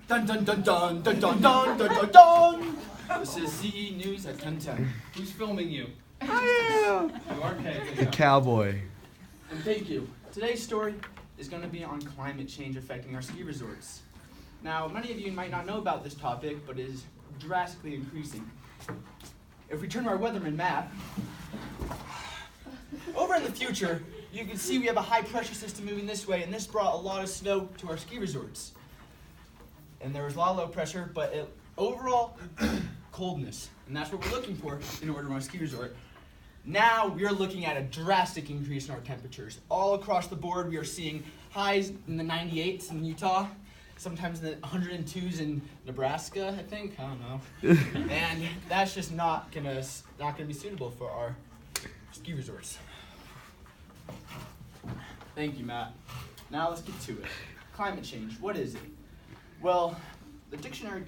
Dun dun dun dun dun dun dun dun dun dun. This is CE News at 10:10. Who's filming you? You are okay. The cowboy. And thank you. Today's story is going to be on climate change affecting our ski resorts. Now, many of you might not know about this topic, but it is drastically increasing. If we turn to our weatherman map, over in the future, you can see we have a high pressure system moving this way, and this brought a lot of snow to our ski resorts. And there was a lot of low pressure, but overall coldness, and that's what we're looking for in order to run a ski resort. Now we are looking at a drastic increase in our temperatures. All across the board, we are seeing highs in the 98s in Utah, sometimes in the 102s in Nebraska, I think. I don't know. And that's just not gonna be suitable for our ski resorts. Thank you, Matt. Now let's get to it. Climate change, what is it? Well, the dictionary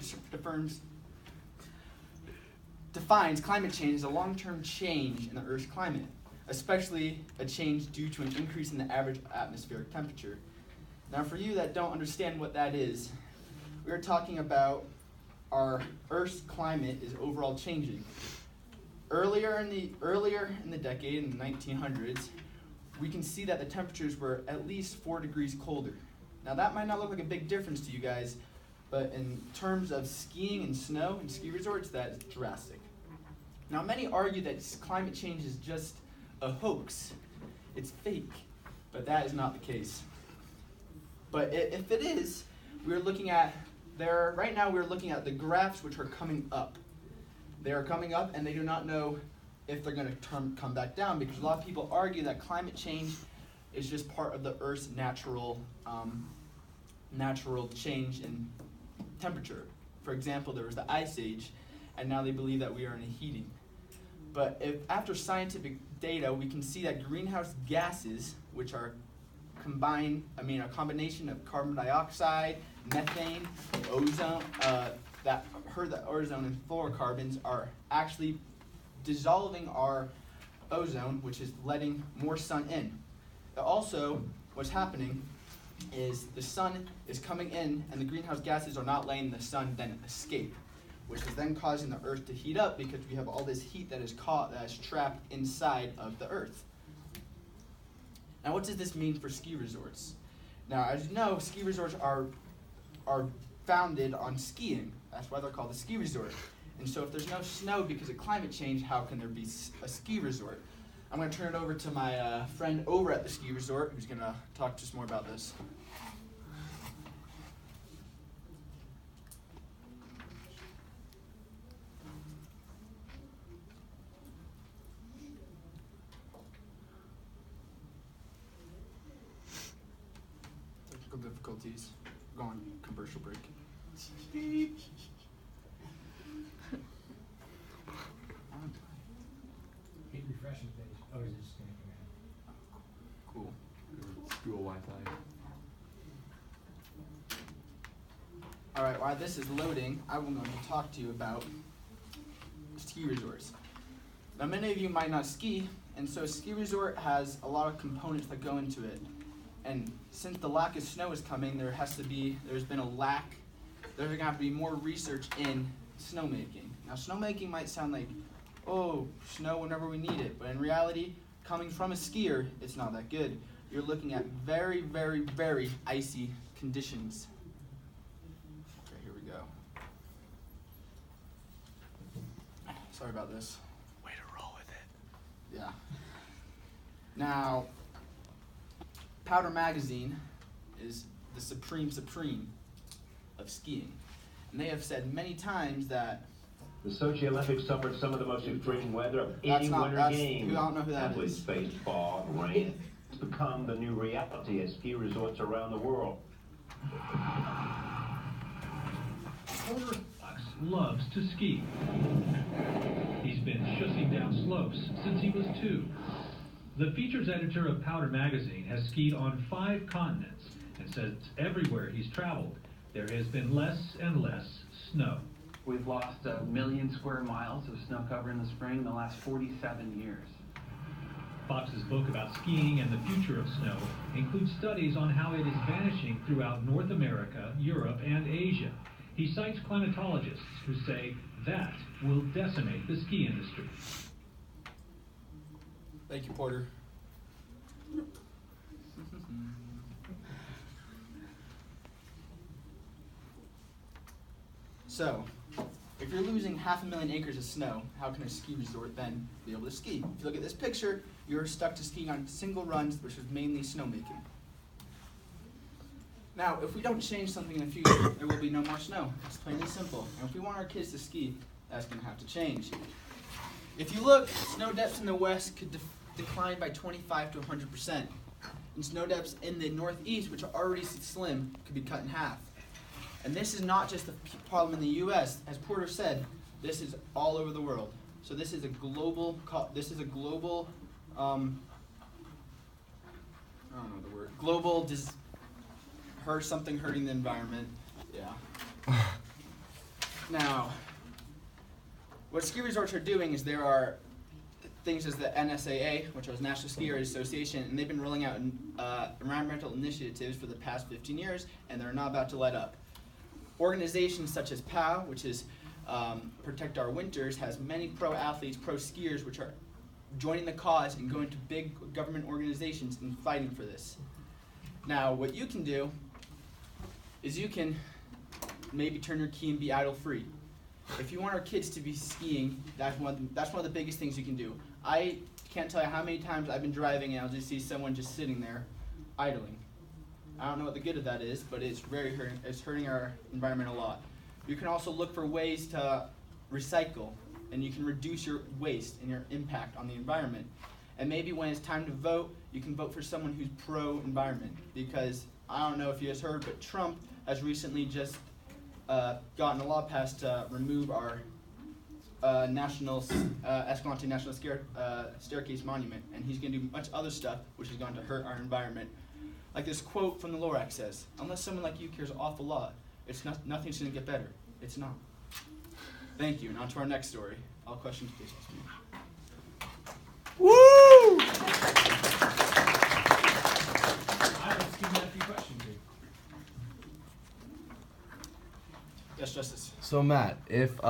defines climate change as a long-term change in the Earth's climate, especially a change due to an increase in the average atmospheric temperature. Now, for you that don't understand what that is, we are talking about our Earth's climate is overall changing. Earlier in the decade, in the 1900s, we can see that the temperatures were at least 4 degrees colder. Now, that might not look like a big difference to you guys, but in terms of skiing and snow and ski resorts, that is drastic. Now, many argue that climate change is just a hoax. It's fake, but that is not the case. But if it is, right now we're looking at the graphs which are coming up. They are coming up, and they do not know if they're going to come back down, because a lot of people argue that climate change is just part of the Earth's natural change in temperature. For example, there was the Ice Age, and now they believe that we are in a heating. But after scientific data, we can see that greenhouse gases, which are a combination of carbon dioxide, methane, ozone, the ozone and fluorocarbons are actually dissolving our ozone, which is letting more sun in. Also, what's happening is the sun is coming in, and the greenhouse gases are not letting the sun then escape, which is then causing the Earth to heat up, because we have all this heat that is trapped inside of the Earth. Now, what does this mean for ski resorts? Now, as you know, ski resorts are founded on skiing. That's why they're called a ski resort. And so if there's no snow because of climate change, how can there be a ski resort? I'm going to turn it over to my friend over at the ski resort, who's going to talk to us more about this. Technical difficulties. We're going commercial break. Keep refreshing the page. Oh, is it just gonna come in? Cool. School Wi-Fi. All right, while this is loading, I'm going to talk to you about ski resorts. Now, many of you might not ski, and so a ski resort has a lot of components that go into it. And since the lack of snow is coming, there's going to have to be more research in snowmaking. Now, snowmaking might sound like, oh, snow whenever we need it, but in reality, coming from a skier, it's not that good. You're looking at very, very, very icy conditions. Okay, here we go. Sorry about this. Way to roll with it. Yeah. Now, Powder Magazine is the supreme of skiing. And they have said many times that the Sochi Olympics suffered some of the most extreme weather of any winter game. I don't know who that Athletes is. faced fog, rain. It's become the new reality at ski resorts around the world. Porter Fox loves to ski. He's been shushing down slopes since he was 2. The features editor of Powder Magazine has skied on 5 continents and says everywhere he's traveled, there has been less and less snow. We've lost 1 million square miles of snow cover in the spring in the last 47 years. Fox's book about skiing and the future of snow includes studies on how it is vanishing throughout North America, Europe, and Asia, He cites climatologists who say that will decimate the ski industry. Thank you, Porter. So, if you're losing 500,000 acres of snow, how can a ski resort then be able to ski? If you look at this picture, you're stuck to skiing on single runs, which is mainly snowmaking. Now, if we don't change something in the future, there will be no more snow. It's plain and simple. And if we want our kids to ski, that's going to have to change. If you look, snow depths in the west could decline by 25 to 100%. And snow depths in the northeast, which are already slim, could be cut in half. And this is not just a problem in the U.S. As Porter said, this is all over the world. So this is a global. I don't know the word. Global hurting the environment. Yeah. Now, what ski resorts are doing is there are things as the NSAA, which is National Ski Areas Association, and they've been rolling out environmental initiatives for the past 15 years, and they're not about to let up. Organizations such as POW, which is Protect Our Winters, has many pro athletes, pro skiers, which are joining the cause and going to big government organizations and fighting for this. Now, what you can do is you can maybe turn your key and be idle free. If you want our kids to be skiing, that's one of the biggest things you can do. I can't tell you how many times I've been driving and I'll just see someone just sitting there idling. I don't know what the good of that is, but it's hurting our environment a lot. You can also look for ways to recycle, and you can reduce your waste and your impact on the environment. And maybe when it's time to vote, you can vote for someone who's pro-environment, because I don't know if you guys heard, but Trump has recently just gotten a law passed to remove our Escalante National Staircase Monument, and he's going to do much other stuff which is going to hurt our environment. Like this quote from the LORAC says, "Unless someone like you cares an awful lot, nothing's going to get better." It's not. Thank you, and on to our next story. All questions, please ask me. Woo! Let's give you a few questions here. Yes, Justice. So Matt, if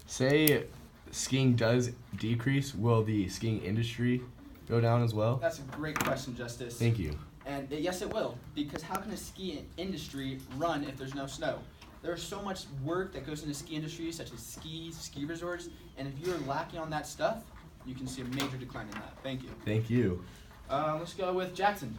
say skiing does decrease, will the skiing industry go down as well? That's a great question, Justice. Thank you. And yes, it will, because how can a ski industry run if there's no snow? There's so much work that goes into ski industry, such as ski resorts, and if you're lacking on that stuff, you can see a major decline in that. Thank you. Thank you. Let's go with Jackson.